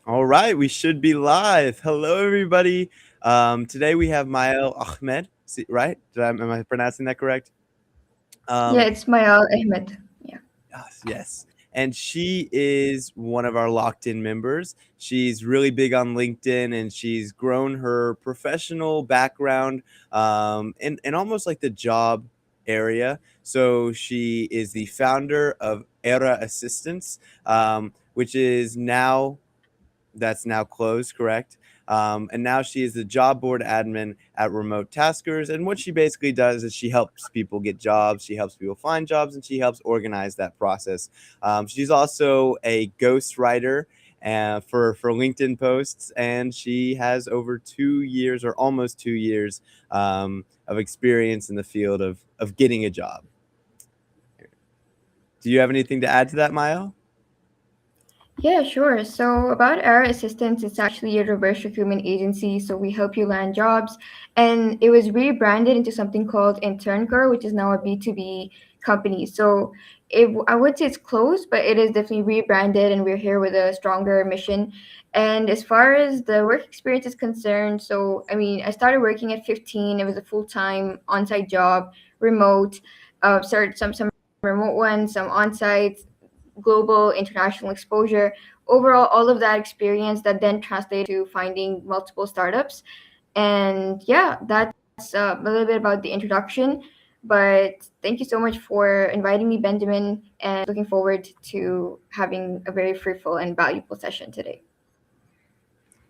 All right, we should be live. Hello, everybody. Today we have Mayaal Ahmed, right? Am I pronouncing that correct? Yeah, Um, it's Mayaal Ahmed. Yeah. yes, yes. And she is one of our locked in members. She's really big on LinkedIn and she's grown her professional background in almost like the job area. So she is the founder of Era Assistance, which is now that's now closed, correct? And now she is the job board admin at Remote Taskers. And what she basically does is she helps people get jobs, she helps people find jobs, and she helps organize that process. She's also a ghostwriter for LinkedIn posts, and she has over 2 years or almost 2 years of experience in the field of getting a job. Do you have anything to add to that, Maya? Yeah, sure. So about our assistance, it's actually a reverse recruitment agency. So we help you land jobs. And it was rebranded into something called InternCur, which is now a B2B company. So I would say it's closed, but it is definitely rebranded and we're here with a stronger mission. And as far as the work experience is concerned, so I mean, I started working at 15. It was a full-time on-site job, remote, started some remote ones, some on-site, global international exposure, overall all of that experience that then translated to finding multiple startups. And yeah, that's a little bit about the introduction. But thank you so much for inviting me, Benjamin, and looking forward to having a very fruitful and valuable session today.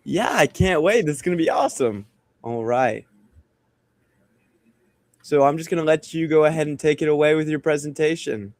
Yeah, I can't wait. This is going to be awesome. All right. So I'm just going to let you go ahead and take it away with your presentation.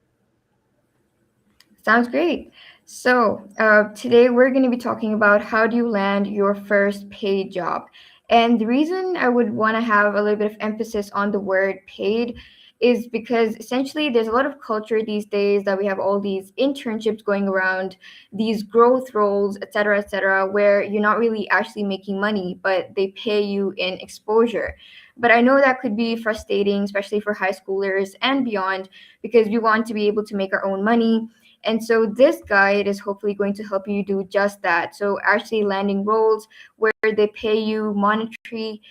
Sounds great. So, today we're going to be talking about how do you land your first paid job. And the reason I would want to have a little bit of emphasis on the word paid is because essentially there's a lot of culture these days that we have all these internships going around, these growth roles, et cetera, where you're not really actually making money, but they pay you in exposure. But I know that could be frustrating, especially for high schoolers and beyond, because we want to be able to make our own money, and so this guide is hopefully going to help you do just that. So actually landing roles where they pay you monetary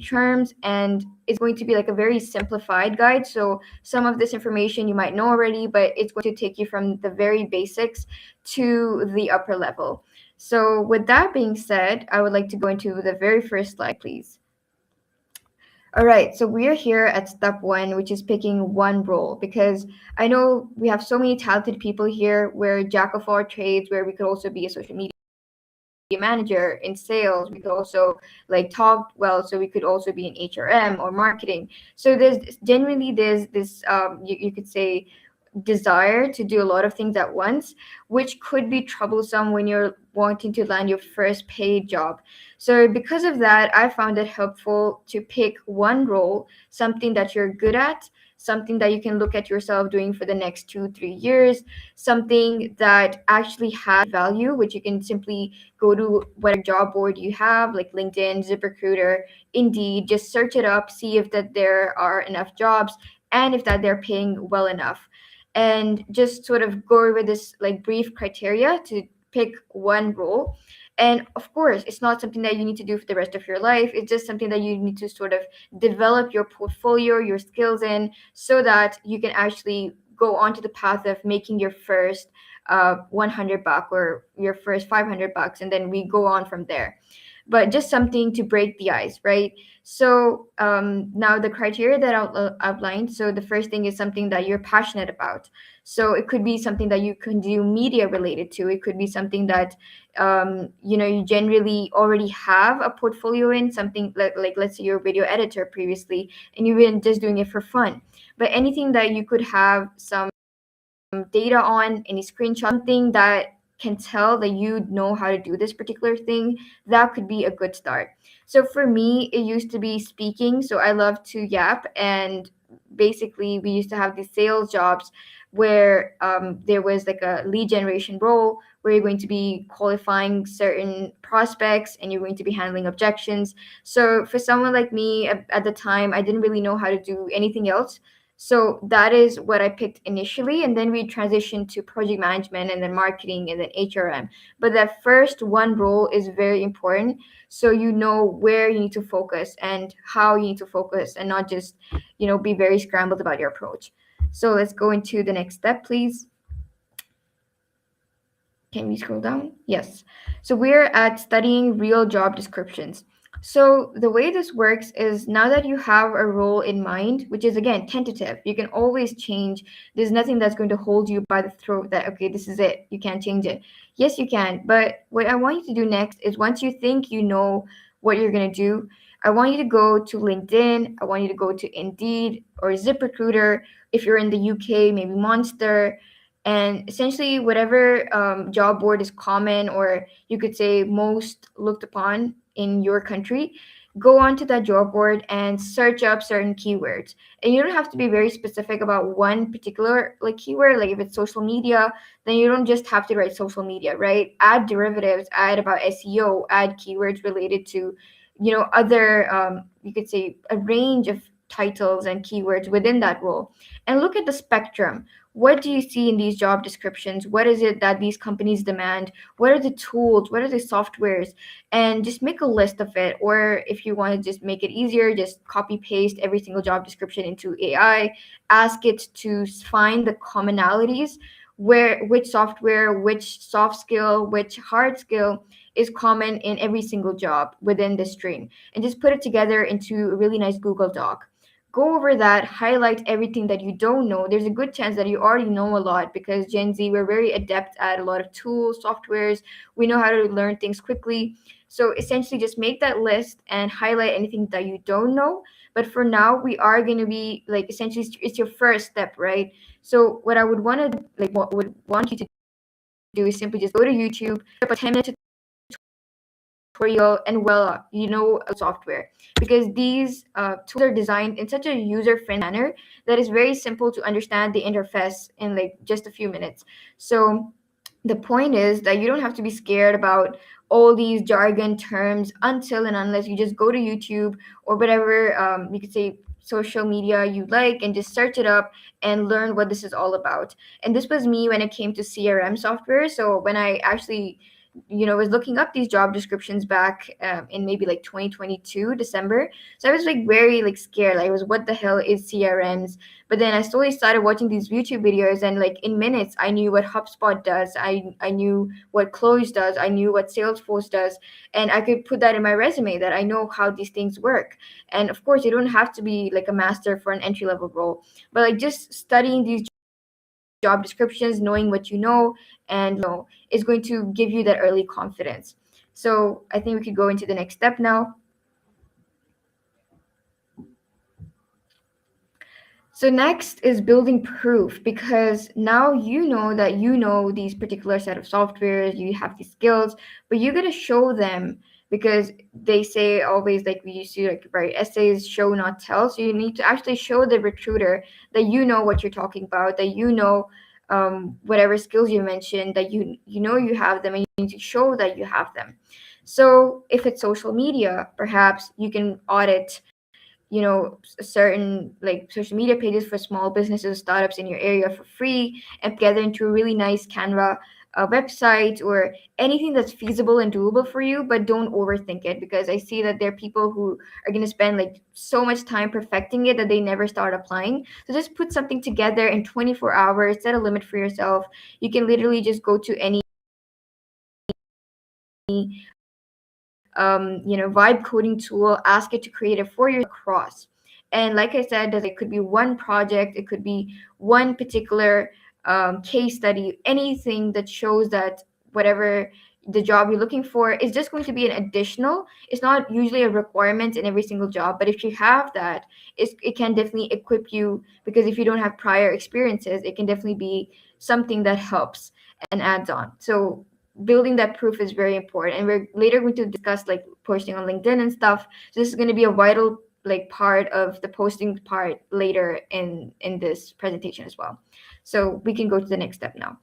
terms, and it's going to be like a very simplified guide. So some of this information you might know already, but it's going to take you from the very basics to the upper level. So with that being said, I would like to go into the very first slide, please. All right, so we're here at step one, which is picking one role, because I know we have so many talented people here. We're jack of all trades, where we could also be a social media manager in sales. We could also like talk well, so we could also be in HRM or marketing. So there's this you could say desire to do a lot of things at once, which could be troublesome when you're wanting to land your first paid job. So, because of that, I found it helpful to pick one role, something that you're good at, something that you can look at yourself doing for the next 2, 3 years, something that actually has value, which you can simply go to whatever job board you have, like LinkedIn, ZipRecruiter, Indeed, just search it up, see if that there are enough jobs and if that they're paying well enough, and just sort of go over this like brief criteria to pick one role. And of course, it's not something that you need to do for the rest of your life. It's just something that you need to sort of develop your portfolio, your skills in, so that you can actually go onto the path of making your first 100 buck or your first 500 bucks, and then we go on from there. But just something to break the ice, right? So now the criteria that I'll outlined. So the first thing is something that you're passionate about. So it could be something that you can do media related to. It could be something that you generally already have a portfolio in, something like let's say you're a video editor previously and you've been just doing it for fun. But anything that you could have some data on, any screenshot, something that can tell that you know how to do this particular thing, that could be a good start. So for me, it used to be speaking. So I love to yap. And basically, we used to have these sales jobs where there was like a lead generation role where you're going to be qualifying certain prospects and you're going to be handling objections. So for someone like me at the time, I didn't really know how to do anything else. So that is what I picked initially, and then we transitioned to project management and then marketing and then HRM. But that first one role is very important, so you know where you need to focus and how you need to focus, and not just be very scrambled about your approach. So let's go into the next step, please. Can we scroll down? Yes. So we're at studying real job descriptions. So the way this works is, now that you have a role in mind, which is again tentative, you can always change. There's nothing that's going to hold you by the throat that, okay, this is it, you can't change it. Yes, you can. But what I want you to do next is, once you think you know what you're going to do, I want you to go to LinkedIn. I want you to go to Indeed or ZipRecruiter. If you're in the UK, maybe Monster, and essentially whatever job board is common, or you could say most looked upon in your country. Go onto that job board and search up certain keywords, and you don't have to be very specific about one particular like keyword. Like if it's social media, then you don't just have to write social media, right? Add derivatives, add about SEO, add keywords related to other, you could say, a range of titles and keywords within that role, and look at the spectrum. What do you see in these job descriptions? What is it that these companies demand? What are the tools? What are the softwares? And just make a list of it. Or if you want to just make it easier, just copy paste every single job description into AI. Ask it to find the commonalities, where which software, which soft skill, which hard skill is common in every single job within the stream, and just put it together into a really nice Google Doc. Go over that, highlight everything that you don't know. There's a good chance that you already know a lot, because Gen Z, we're very adept at a lot of tools, softwares. We know how to learn things quickly. So essentially, just make that list and highlight anything that you don't know. But for now, we are going to be like, essentially, it's your first step, right? So what I would want to like what would want you to do is simply just go to YouTube, a 10-minute tutorial, and voila, software. Because these tools are designed in such a user-friendly manner that it's very simple to understand the interface in like just a few minutes. So the point is that you don't have to be scared about all these jargon terms until and unless you just go to YouTube or whatever, you could say, social media you like, and just search it up and learn what this is all about. And this was me when it came to CRM software. So when I actually was looking up these job descriptions back in maybe like 2022 December. So I was like very like scared. Like, I was, what the hell is CRMs? But then I slowly started watching these YouTube videos, and like in minutes I knew what HubSpot does. I knew what Close does. I knew what Salesforce does, and I could put that in my resume that I know how these things work. And of course, you don't have to be like a master for an entry level role, but like just studying these job descriptions, knowing what you know, and is going to give you that early confidence. So I think we could go into the next step now. So next is building proof, because now you know that you know these particular set of softwares, you have these skills, but you got to show them, because they say always, like we used to like write essays, show not tell. So you need to actually show the recruiter that you know what you're talking about, that whatever skills you mentioned, that you have them, and you need to show that you have them. So if it's social media, perhaps you can audit certain like social media pages for small businesses, startups in your area for free, and together into a really nice Canva website, or anything that's feasible and doable for you. But don't overthink it, because I see that there are people who are going to spend like so much time perfecting it that they never start applying. So just put something together in 24 hours, set a limit for yourself. You can literally just go to any vibe coding tool, ask it to create it for you across. And like I said, that it could be one project, it could be one particular case study, anything that shows that whatever the job you're looking for is just going to be an additional. It's not usually a requirement in every single job, but if you have that, it can definitely equip you, because if you don't have prior experiences, it can definitely be something that helps and adds on. So building that proof is very important, and we're later going to discuss like posting on LinkedIn and stuff. So this is going to be a vital like part of the posting part later in this presentation as well. So we can go to the next step now.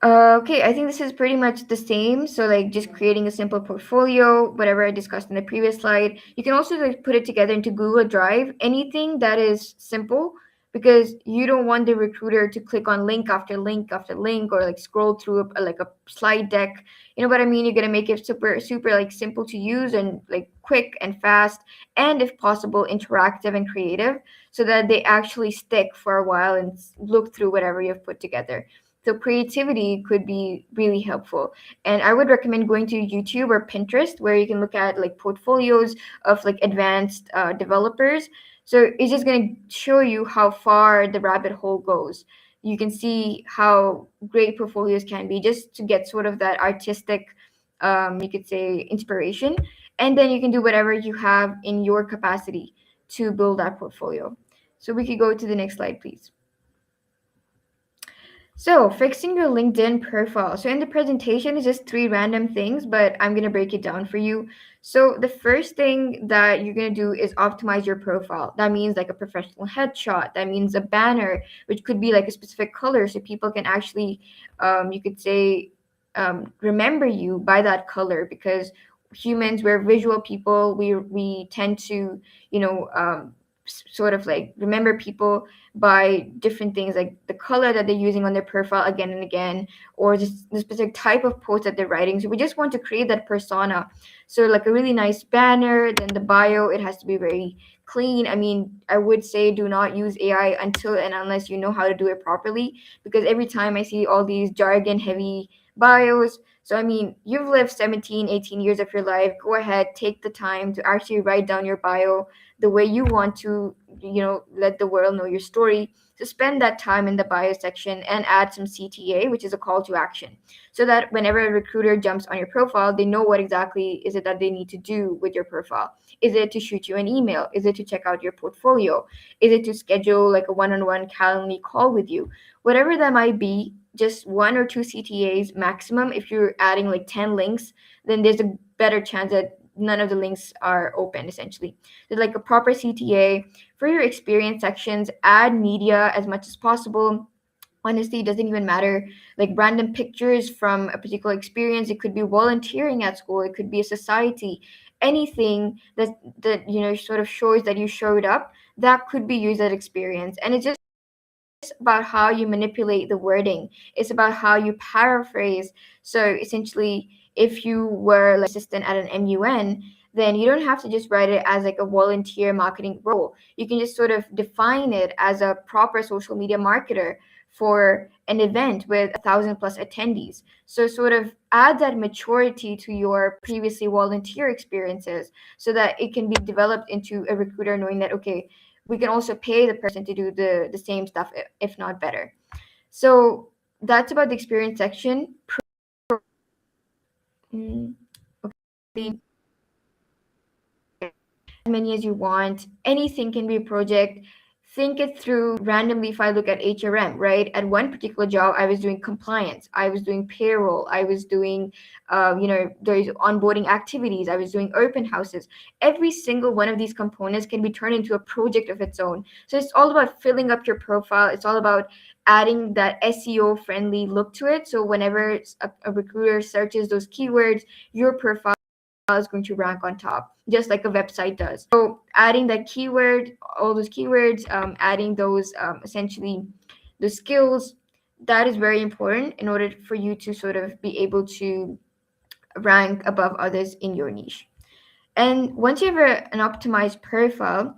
Okay, I think this is pretty much the same. So like just creating a simple portfolio, whatever I discussed in the previous slide. You can also like put it together into Google Drive, anything that is simple because you don't want the recruiter to click on link after link after link or like scroll through like a slide deck. You know what I mean? You're gonna make it super like simple to use and like quick and fast and if possible interactive and creative so that they actually stick for a while and look through whatever you've put together. So creativity could be really helpful. And I would recommend going to YouTube or Pinterest where you can look at like portfolios of like advanced developers. So it's just going to show you how far the rabbit hole goes. You can see how great portfolios can be just to get sort of that artistic, you could say, inspiration. And then you can do whatever you have in your capacity to build that portfolio. So we could go to the next slide, please. So, fixing your LinkedIn profile. So, in the presentation, it's just three random things, but I'm going to break it down for you. So, the first thing that you're going to do is optimize your profile. That means like a professional headshot. That means a banner, which could be like a specific color so people can actually, you could say, remember you by that color because humans, we're visual people. We tend to, you know, sort of like remember people by different things like the color that they're using on their profile again and again or just the specific type of post that they're writing. So we just want to create that persona. So like a really nice banner, then the bio, it has to be very clean. I mean, I would say do not use AI until and unless you know how to do it properly because every time I see all these jargon heavy bios. So I mean, you've lived 17, 18 years of your life. Go ahead, take the time to actually write down your bio the way you want to, let the world know your story. So spend that time in the bio section and add some CTA, which is a call to action, so that whenever a recruiter jumps on your profile, they know what exactly is it that they need to do with your profile. Is it to shoot you an email? Is it to check out your portfolio? Is it to schedule like a one-on-one Calendly call with you? Whatever that might be, just one or two CTAs maximum. If you're adding like 10 links, then there's a better chance that none of the links are open essentially. So like a proper CTA for your experience sections, add media as much as possible. Honestly, it doesn't even matter like random pictures from a particular experience. It could be volunteering at school, it could be a society, anything that sort of shows that you showed up, that could be used as experience. And it's just about how you manipulate the wording. It's about how you paraphrase. So essentially, if you were like assistant at an MUN, then you don't have to just write it as like a volunteer marketing role. You can just sort of define it as a proper social media marketer for an event with 1,000 plus attendees. So sort of add that maturity to your previously volunteer experiences so that it can be developed into a recruiter knowing that, okay, we can also pay the person to do the same stuff if not better. So that's about the experience section. Mm, okay, as many as you want. Anything can be a project. Think it through randomly. If I look at HRM, right? At one particular job, I was doing compliance, I was doing payroll, I was doing, there's onboarding activities, I was doing open houses. Every single one of these components can be turned into a project of its own. So it's all about filling up your profile. It's all about adding that SEO friendly look to it. So whenever a recruiter searches those keywords, your profile is going to rank on top, just like a website does. So adding that keyword, all those keywords, adding those essentially the skills, that is very important in order for you to sort of be able to rank above others in your niche. And once you have an optimized profile,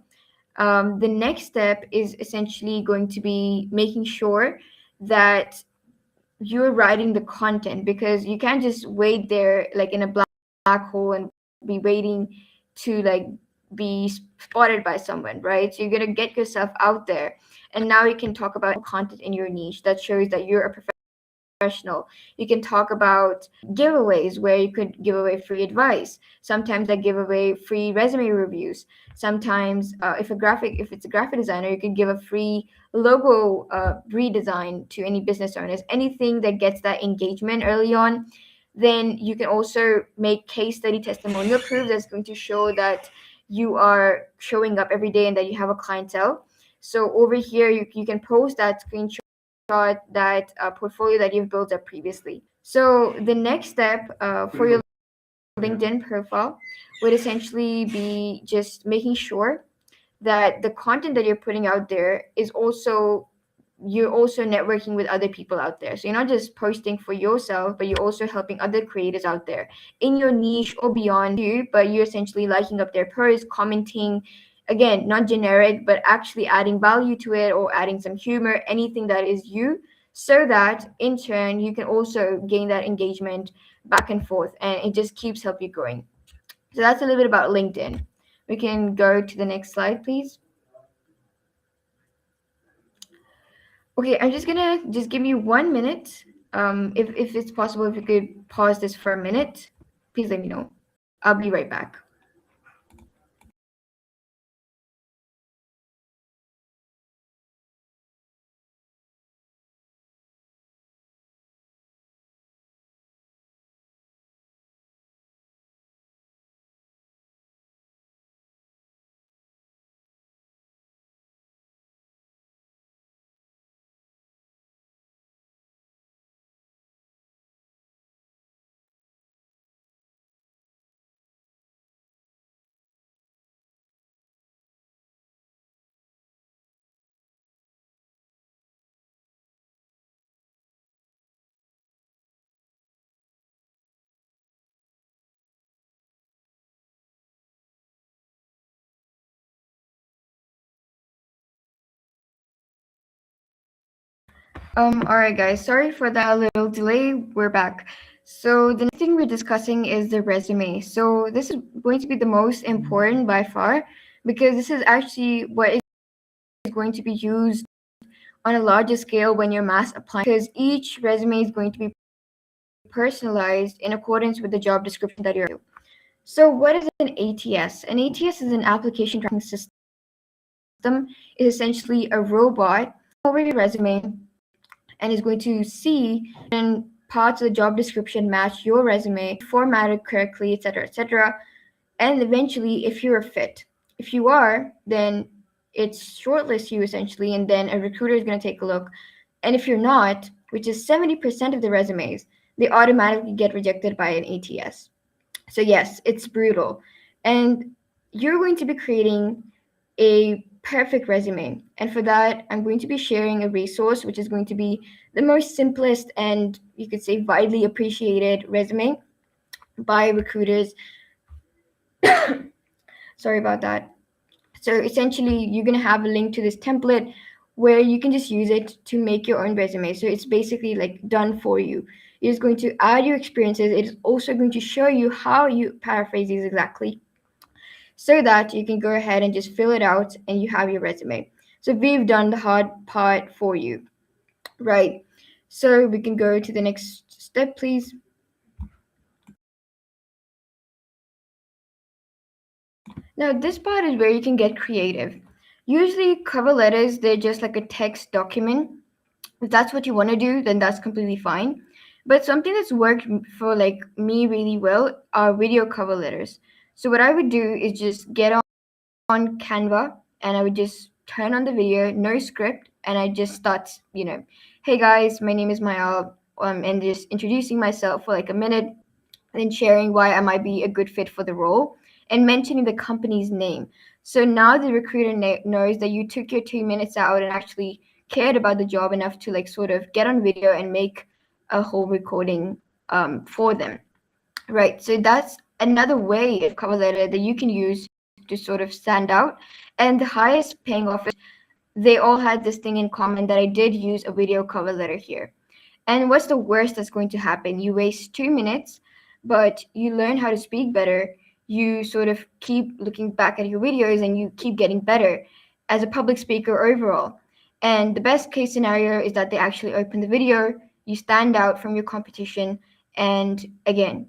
the next step is essentially going to be making sure that you're writing the content because you can't just wait there like in a black hole and be waiting to like be spotted by someone, right? So you're going to get yourself out there, and now you can talk about content in your niche that shows that you're a professional. You can talk about giveaways where you could give away free advice. Sometimes I give away free resume reviews. Sometimes if it's a graphic designer, you could give a free logo redesign to any business owners. Anything that gets that engagement early on. Then you can also make case study testimonial proof that's going to show that you are showing up every day and that you have a clientele. So over here, you can post that screenshot that portfolio that you've built up previously. So the next step for your LinkedIn profile would essentially be just making sure that the content that you're putting out there is also, you're also networking with other people out there. So you're not just posting for yourself, but you're also helping other creators out there in your niche or beyond you, but you're essentially liking up their posts, commenting, again, not generic, but actually adding value to it or adding some humor, anything that is you, so that in turn you can also gain that engagement back and forth, and it just keeps help you growing. So that's a little bit about LinkedIn. We can go to the next slide, please. Okay, I'm just gonna just give you 1 minute. If it's possible, if you could pause this for a minute, please let me know. I'll be right back. All right, guys. Sorry for that little delay. We're back. So the next thing we're discussing is the resume. So this is going to be the most important by far, because this is actually what is going to be used on a larger scale when you're mass applying, because each resume is going to be personalized in accordance with the job description that you're. So what is an ATS? An ATS is an application tracking system. Is essentially a robot over your resume and is going to see when parts of the job description match your resume, formatted correctly, etc., etc. And eventually, if you're a fit, if you are, then it's shortlist you essentially, and then a recruiter is going to take a look. And if you're not, which is 70% of the resumes, they automatically get rejected by an ATS. So yes, it's brutal. And you're going to be creating a perfect resume. And for that, I'm going to be sharing a resource which is going to be the most simplest and you could say widely appreciated resume by recruiters. Sorry about that. So essentially, you're going to have a link to this template where you can just use it to make your own resume. So it's basically like done for you. It's going to add your experiences. It's also going to show you how you paraphrase these exactly, so that you can go ahead and just fill it out and you have your resume. So we've done the hard part for you, right? So we can go to the next step, please. Now, this part is where you can get creative. Usually, cover letters, they're just like a text document. If that's what you want to do, then that's completely fine. But something that's worked for like me really well are video cover letters. So what I would do is just get on Canva and I would just turn on the video, no script, and I just start, hey guys, my name is Mayaal, and just introducing myself for like a minute, and then sharing why I might be a good fit for the role and mentioning the company's name. So now the recruiter knows that you took your 2 minutes out and actually cared about the job enough to like sort of get on video and make a whole recording for them. Right. So that's another way of cover letter that you can use to sort of stand out. And the highest paying off, they all had this thing in common that I did use a video cover letter here. And what's the worst that's going to happen? You waste 2 minutes, but you learn how to speak better. You sort of keep looking back at your videos and you keep getting better as a public speaker overall. And the best case scenario is that they actually open the video, you stand out from your competition, and again,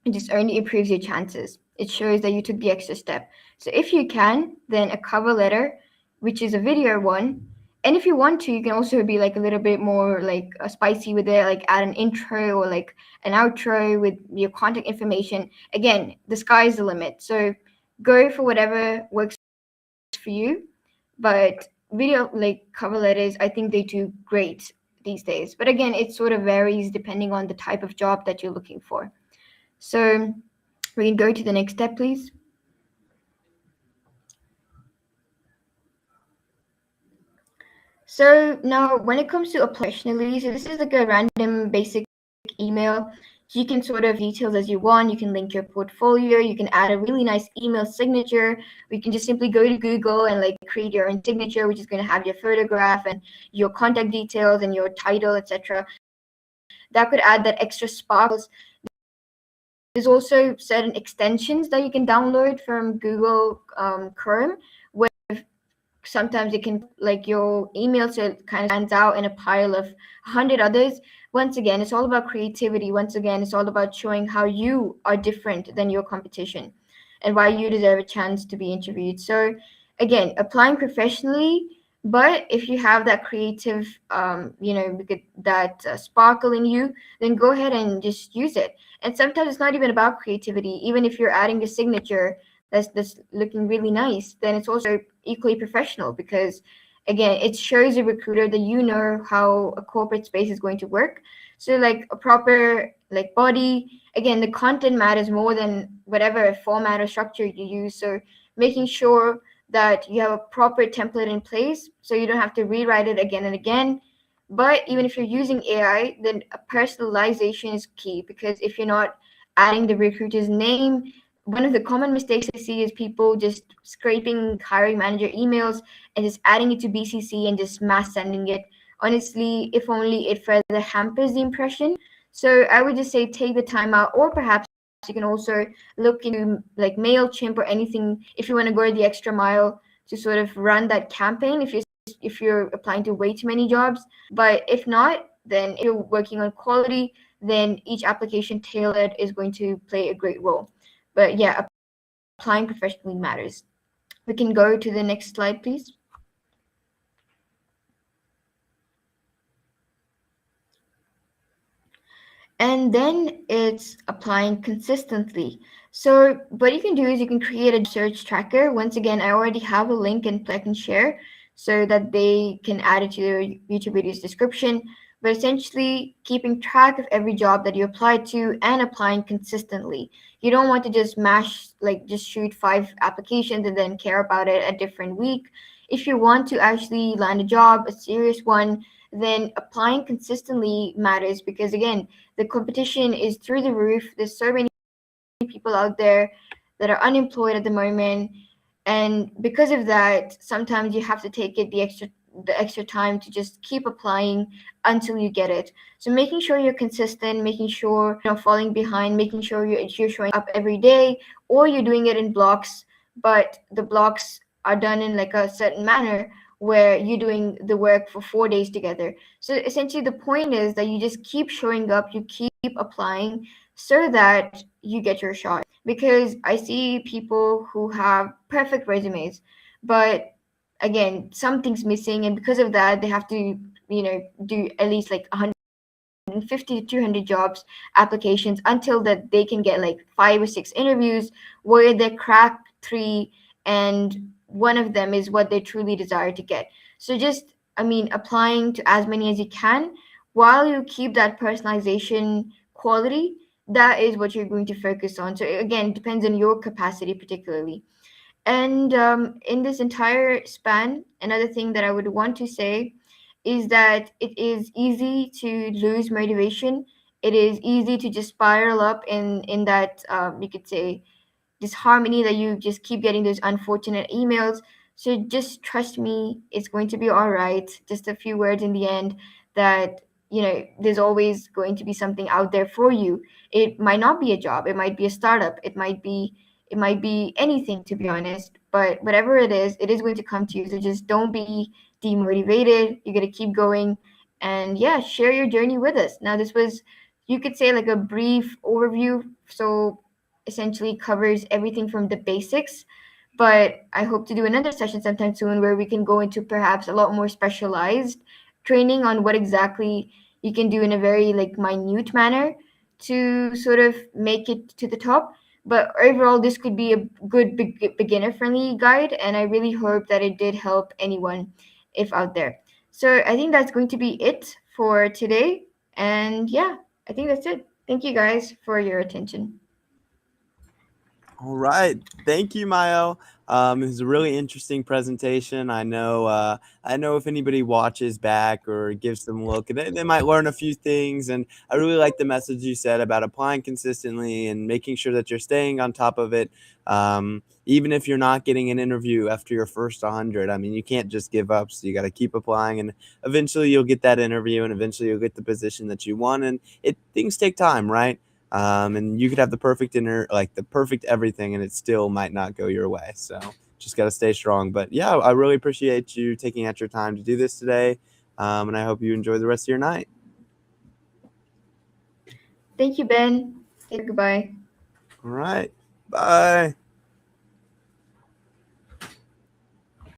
it just only improves your chances. It shows that you took the extra step. So if you can, then a cover letter, which is a video one. And if you want to, you can also be like a little bit more like spicy with it, like add an intro or like an outro with your contact information. Again, the sky's the limit. So go for whatever works for you. But video like cover letters, I think they do great these days. But again, it sort of varies depending on the type of job that you're looking for. So we can go to the next step, please. So now when it comes to applying professionally, so this is like a random basic email. So you can sort of details as you want. You can link your portfolio. You can add a really nice email signature. We can just simply go to Google and like create your own signature, which is going to have your photograph and your contact details and your title, etc. That could add that extra sparkles. There's also certain extensions that you can download from Google Chrome, where sometimes it can like your email so it kind of stands out in a pile of 100 others. Once again, it's all about creativity. Once again, it's all about showing how you are different than your competition and why you deserve a chance to be interviewed. So again, applying professionally, but if you have that creative that sparkle in you, then go ahead and just use it. And sometimes it's not even about creativity. Even if you're adding a signature that's looking really nice, then it's also equally professional, because again, it shows a recruiter that you know how a corporate space is going to work. So like a proper like body, again, the content matters more than whatever format or structure you use. So making sure that you have a proper template in place so you don't have to rewrite it again and again. But even if you're using AI, then personalization is key, because if you're not adding the recruiter's name, one of the common mistakes I see is people just scraping hiring manager emails and just adding it to BCC and just mass sending it. Honestly, if only it further hampers the impression. So I would just say take the time out, or perhaps you can also look into like MailChimp or anything if you want to go the extra mile to sort of run that campaign if you're applying to way too many jobs. But if not, then if you're working on quality, then each application tailored is going to play a great role. But yeah, applying professionally matters. We can go to the next slide, please. And then it's applying consistently. So what you can do is you can create a search tracker. Once again, I already have a link and I can share so that they can add it to their YouTube video's description. But essentially keeping track of every job that you apply to and applying consistently. You don't want to just just shoot 5 applications and then care about it a different week. If you want to actually land a job, a serious one, then applying consistently matters, because again, the competition is through the roof. There's so many people out there that are unemployed at the moment, and because of that, sometimes you have to take it the extra time to just keep applying until you get it. So making sure you're consistent, making sure you're not falling behind, making sure you're showing up every day, or you're doing it in blocks, but the blocks are done in like a certain manner where you're doing the work for 4 days together. So essentially the point is that you just keep showing up, you keep applying so that you get your shot. Because I see people who have perfect resumes, but again, something's missing, and because of that, they have to, do at least like 150 to 200 jobs applications until that they can get like 5 or 6 interviews where they crack 3, and one of them is what they truly desire to get. So just, applying to as many as you can while you keep that personalization quality. That is what you're going to focus on. So again, it depends on your capacity particularly. And in this entire span, another thing that I would want to say is that it is easy to lose motivation. It is easy to just spiral up in that, you could say, disharmony, that you just keep getting those unfortunate emails. So just trust me, it's going to be all right. Just a few words in the end that, there's always going to be something out there for you. It might not be a job, it might be a startup, it might be anything, to be honest. But whatever it is going to come to you. So just don't be demotivated. You're gonna keep going, and yeah, share your journey with us. Now, this was, you could say, like a brief overview. So essentially covers everything from the basics. But I hope to do another session sometime soon where we can go into perhaps a lot more specialized training on what exactly you can do in a very like minute manner to sort of make it to the top. But overall, this could be a good beginner friendly guide, and I really hope that it did help anyone if out there. So I think that's going to be it for today. And yeah, I think that's it. Thank you guys for your attention. All right. Thank you, Mayo. It was a really interesting presentation. I know if anybody watches back or gives them a look, they might learn a few things. And I really like the message you said about applying consistently and making sure that you're staying on top of it. Even if you're not getting an interview after your first 100, I mean, you can't just give up. So you got to keep applying, and eventually you'll get that interview, and eventually you'll get the position that you want. And things take time, right? And you could have the perfect dinner, like the perfect everything, and it still might not go your way. So just got to stay strong. But yeah, I really appreciate you taking out your time to do this today. And I hope you enjoy the rest of your night. Thank you, Ben. Take care. Goodbye. All right. Bye.